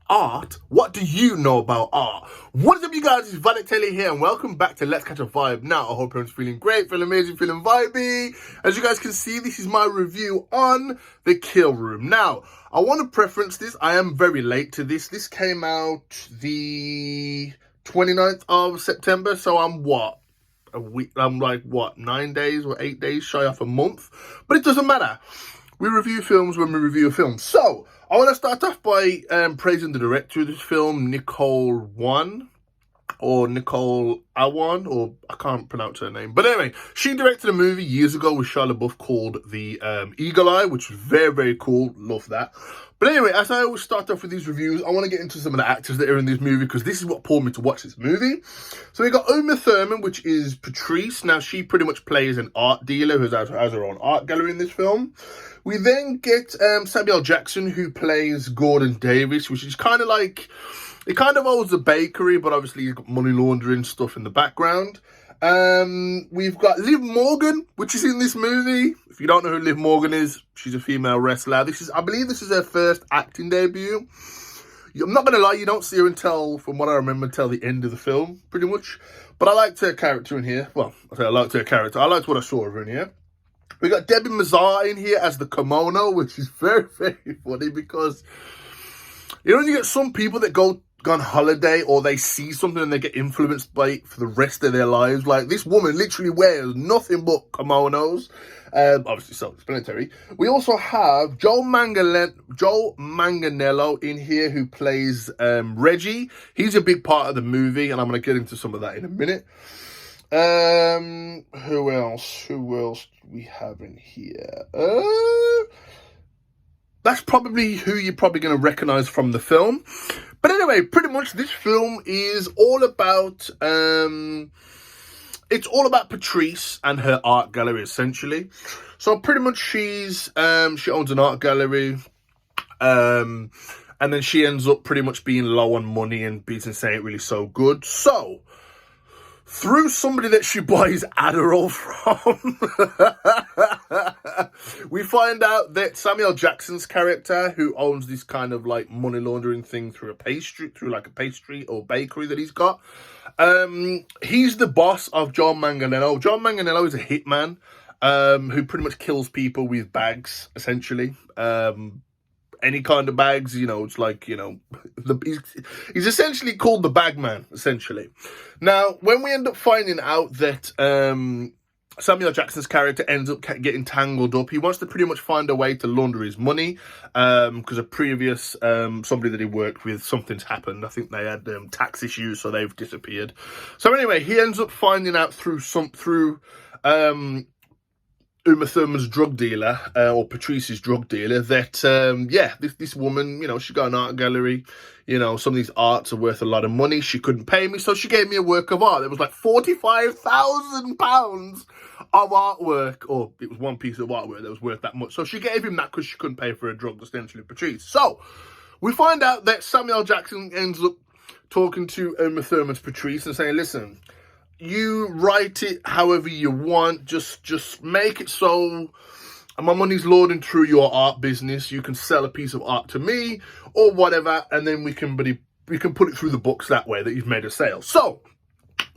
art? What do you know about art? What is up, you guys? It's Valatelli here, and welcome back to Let's Catch a Vibe. Now, I hope everyone's feeling great, feeling amazing, feeling vibey. As you guys can see, this is my review on The Kill Room. Now, I want to preference this. I am very late to this. This came out the 29th of September, so I'm what? A week? I'm like, what, 9 days or 8 days shy off a month? But it doesn't matter. We review films when we review a film. So, I want to start off by praising the director of this film, Nicole Wan, or Nicole Awan, or I can't pronounce her name. But anyway, she directed a movie years ago with Shia LaBeouf called The Eagle Eye, which was very, very cool. Love that. But anyway, as I always start off with these reviews, I want to get into some of the actors that are in this movie, because this is what pulled me to watch this movie. So we got Uma Thurman, which is Patrice. Now, she pretty much plays an art dealer who has her own art gallery in this film. We then get Samuel Jackson, who plays Gordon Davis, which is kind of like, it kind of owns a bakery, but obviously he's got money laundering stuff in the background. We've got Liv Morgan, which is in this movie. If you don't know who Liv Morgan is, she's a female wrestler. I believe this is her first acting debut. I'm not going to lie, you don't see her until, from what I remember, until the end of the film, pretty much. But I liked her character in here. Well, I say I liked her character. I liked what I saw of her in here. We got Debbie Mazar in here as the kimono, which is very, very funny, because, you know, when you get some people that go on holiday, or they see something and they get influenced by it for the rest of their lives. Like, this woman literally wears nothing but kimonos. Obviously self-explanatory. We also have Joe Manganiello in here, who plays Reggie. He's a big part of the movie, and I'm going to get into some of that in a minute. Who else do we have in here? That's probably who you're probably going to recognize from the film. But anyway, pretty much this film is all about, it's all about Patrice and her art gallery, essentially. So pretty much she owns an art gallery, and then she ends up pretty much being low on money, and business ain't really so good. So, through somebody that she buys Adderall from, we find out that Samuel Jackson's character, who owns this kind of like money laundering thing through a pastry or bakery that he's got, he's the boss of John Manganiello. John Manganiello is a hitman, who pretty much kills people with bags, essentially. Any kind of bags, you know, it's like, you know, he's essentially called the Bagman, essentially. Now, when we end up finding out that Samuel Jackson's character ends up getting tangled up, he wants to pretty much find a way to launder his money, because a previous somebody that he worked with, something's happened. I think they had tax issues, so they've disappeared. So anyway, he ends up finding out through Uma Thurman's drug dealer, or Patrice's drug dealer, that, this woman, you know, she got an art gallery. You know, some of these arts are worth a lot of money. She couldn't pay me, so she gave me a work of art. It was like £45,000 of artwork, or it was one piece of artwork that was worth that much. So she gave him that because she couldn't pay for a drug, essentially, Patrice. So, we find out that Samuel Jackson ends up talking to Uma Thurman's Patrice and saying, listen, you write it however you want, just make it so my money's loading through your art business. You can sell a piece of art to me or whatever, and then we can put it through the books that way, that you've made a sale. So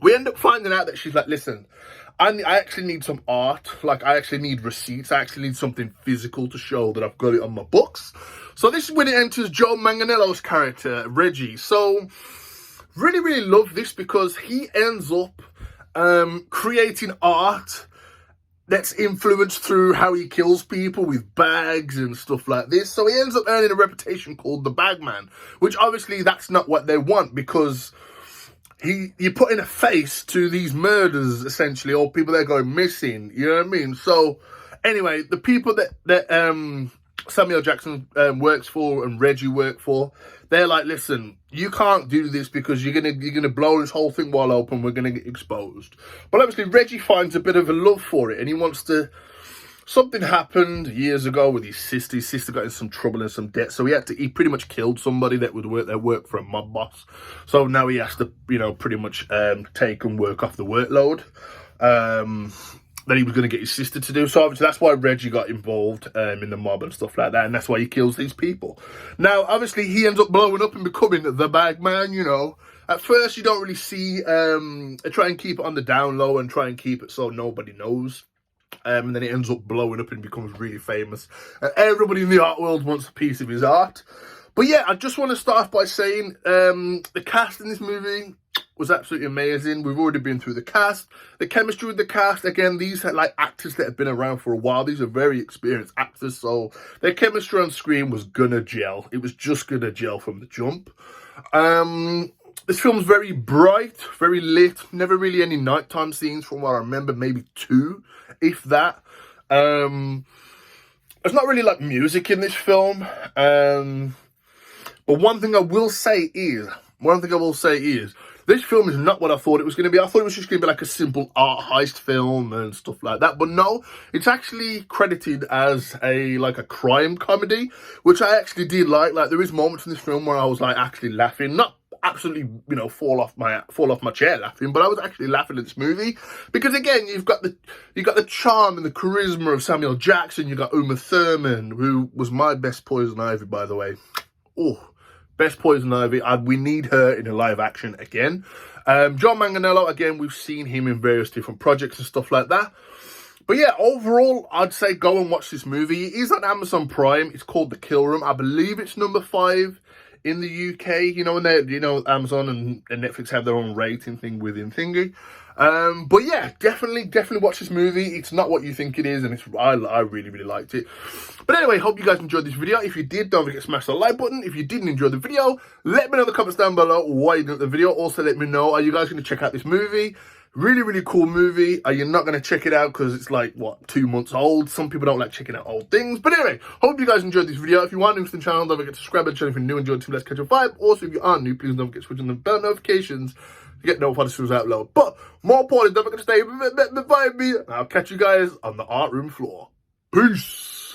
we end up finding out that she's like, listen, I actually need some art. Like, I actually need receipts. I actually need something physical to show that I've got it on my books. So this is when it enters Joe Manganiello's character, Reggie. So really, really love this, because he ends up creating art that's influenced through how he kills people with bags and stuff like this. So he ends up earning a reputation called the Bagman, which obviously that's not what they want, because you're putting a face to these murders, essentially, or people that are going missing, you know what I mean? So anyway, the people that Samuel Jackson works for and Reggie work for, they're like, listen, you can't do this, because you're gonna blow this whole thing wide open. We're gonna get exposed. But obviously, Reggie finds a bit of a love for it, and he wants to. Something happened years ago with his sister. His sister got in some trouble and some debt, so he pretty much killed somebody that worked for a mob boss. So now he has to, you know, pretty much take and work off the workload. that he was going to get his sister to do. So obviously that's why Reggie got involved in the mob and stuff like that, and that's why he kills these people. Now, obviously, he ends up blowing up and becoming the bag man, you know. At first, you don't really see, try and keep it on the down low and try and keep it so nobody knows. And then it ends up blowing up and becomes really famous. Everybody in the art world wants a piece of his art. But yeah, I just want to start off by saying the cast in this movie was absolutely amazing. We've already been through the cast. The chemistry with the cast, again, these are like actors that have been around for a while. These are very experienced actors, so their chemistry on screen was gonna gel. It was just gonna gel from the jump. This film's very bright, very lit. Never really any nighttime scenes from what I remember, maybe 2, if that. There's not really like music in this film. But one thing I will say is, this film is not what I thought it was going to be. I thought it was just going to be like a simple art heist film and stuff like that. But no, it's actually credited as a crime comedy, which I actually did like. Like, there is moments in this film where I was like actually laughing, not absolutely, you know, fall off my chair laughing, but I was actually laughing at this movie because, again, you've got the charm and the charisma of Samuel Jackson. You got Uma Thurman, who was my best Poison Ivy, by the way. Oh. Best Poison Ivy. We need her in a live action again. John Manganiello, again, we've seen him in various different projects and stuff like that. But yeah, overall, I'd say go and watch this movie. It is on Amazon Prime. It's called The Kill Room. I believe it's number 5 in the UK. You know, when Amazon and Netflix have their own rating thing within thingy. But yeah, definitely watch this movie. It's not what you think it is, and I really, really liked it. But anyway, hope you guys enjoyed this video. If you did, don't forget to smash the like button. If you didn't enjoy the video, let me know in the comments down below why you didn't like the video. Also, let me know, are you guys going to check out this movie? Really, really cool movie. Are you not going to check it out because it's like, what, 2 months old? Some people don't like checking out old things. But anyway, hope you guys enjoyed this video. If you are new to the channel, don't forget to subscribe to the channel if you're new and enjoyed Let's Catch a Vibe. Also, if you are new, please don't forget to switch on the bell notifications to get notified as soon as I upload. But more importantly, don't forget to stay with me. I'll catch you guys on the art room floor. Peace.